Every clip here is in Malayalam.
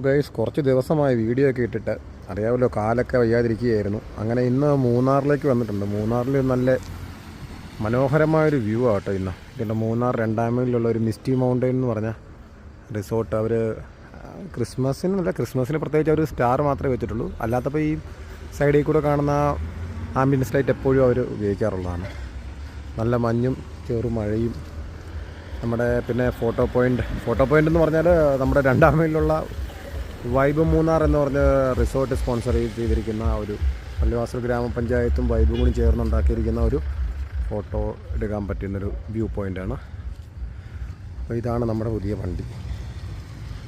ഗൈസ്, കുറച്ച് ദിവസമായി വീഡിയോ ഒക്കെ ഇട്ടിട്ട് അറിയാമല്ലോ, കാലൊക്കെ വയ്യാതിരിക്കുകയായിരുന്നു. അങ്ങനെ ഇന്ന് മൂന്നാറിലേക്ക് വന്നിട്ടുണ്ട്. മൂന്നാറിൽ നല്ല മനോഹരമായൊരു വ്യൂ ആട്ടോ ഇന്ന്. ഇതിൻ്റെ മൂന്നാർ 2-ാം മൈലിലുള്ള ഒരു മിസ്റ്റി മൗണ്ടെയിൻ എന്ന് പറഞ്ഞ റിസോർട്ട്. അവർ ക്രിസ്മസിന് പ്രത്യേകിച്ച് അവർ സ്റ്റാർ മാത്രമേ വെച്ചിട്ടുള്ളൂ. അല്ലാത്തപ്പോൾ ഈ സൈഡിൽ കൂടെ കാണുന്ന ആംബിയൻസ് ലൈറ്റ് എപ്പോഴും അവർ ഉപയോഗിക്കാറുള്ളതാണ്. നല്ല മഞ്ഞും ചെറുമഴയും. പിന്നെ ഫോട്ടോ പോയിൻ്റ് എന്ന് പറഞ്ഞാൽ നമ്മുടെ 2-ാം മൈലിലുള്ള വൈബ് മൂന്നാർ എന്ന് പറഞ്ഞ റിസോർട്ട് സ്പോൺസർ ചെയ്തിരിക്കുന്ന ഒരു പള്ളിവാസൽ ഗ്രാമപഞ്ചായത്തും വൈബും കൂടി ചേർന്നുണ്ടാക്കിയിരിക്കുന്ന ഒരു ഫോട്ടോ എടുക്കാൻ പറ്റുന്നൊരു വ്യൂ പോയിൻ്റാണ്. അപ്പോൾ ഇതാണ് നമ്മുടെ പുതിയ വണ്ടി.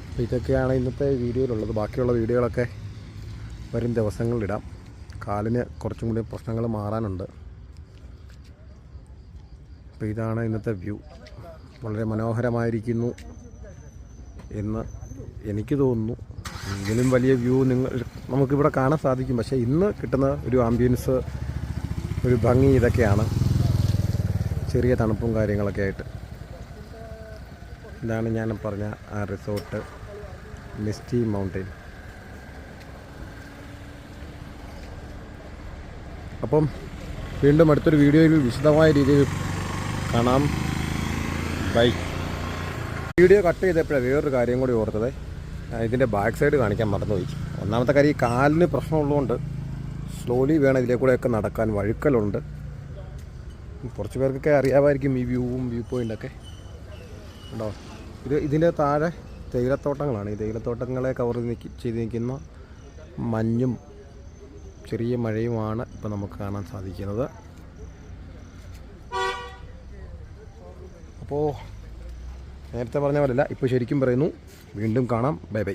അപ്പോൾ ഇതൊക്കെയാണ് ഇന്നത്തെ വീഡിയോയിലുള്ളത്. ബാക്കിയുള്ള വീഡിയോകളൊക്കെ വരും ദിവസങ്ങളിലിടാം. കാലിന് കുറച്ചും കൂടി പ്രശ്നങ്ങൾ മാറാനുണ്ട്. അപ്പോൾ ഇതാണ് ഇന്നത്തെ വ്യൂ. വളരെ മനോഹരമായിരിക്കുന്നു എന്ന് എനിക്ക് തോന്നുന്നു. ഇതിലും വലിയ വ്യൂ നമുക്കിവിടെ കാണാൻ സാധിക്കും. പക്ഷേ ഇന്ന് കിട്ടുന്ന ഒരു ആംബിയൻസ്, ഒരു ഭംഗി ഇതൊക്കെയാണ്. ചെറിയ തണുപ്പും കാര്യങ്ങളൊക്കെ ആയിട്ട്. ഇതാണ് ഞാൻ പറഞ്ഞ ആ റിസോർട്ട്, മിസ്റ്റി മൗണ്ടെയിൻ. അപ്പം വീണ്ടും അടുത്തൊരു വീഡിയോയിൽ വിശദമായ രീതിയിൽ കാണാം. ബൈ. വീഡിയോ കട്ട് ചെയ്തപ്പോഴാണ് വേറൊരു കാര്യം കൂടി ഓർത്തത്. ഇതിൻ്റെ ബാക്ക് സൈഡ് കാണിക്കാൻ മറന്നുപോയി. ഒന്നാമത്തെ കാര്യം, ഈ കാലിന് പ്രശ്നമുള്ളതുകൊണ്ട് സ്ലോലി വേണം ഇതിലെ കൂടെയൊക്കെ നടക്കാൻ. വഴുക്കലുണ്ട്. കുറച്ച് പേർക്കൊക്കെ അറിയാമായിരിക്കും ഈ വ്യൂ പോയിൻ്റൊക്കെ ഉണ്ടോ. ഇതിൻ്റെ താഴെ തേയിലത്തോട്ടങ്ങളാണ്. ഈ തേയിലത്തോട്ടങ്ങളെ കവർ ചെയ്ത് നിൽക്കുന്ന മഞ്ഞും ചെറിയ മഴയുമാണ് ഇപ്പോൾ നമുക്ക് കാണാൻ സാധിക്കുന്നത്. അപ്പോൾ നേരത്തെ പറഞ്ഞ പോലെയല്ല, ഇപ്പോൾ ശരിക്കും പറയുന്നു. വീണ്ടും കാണാം. Bye bye.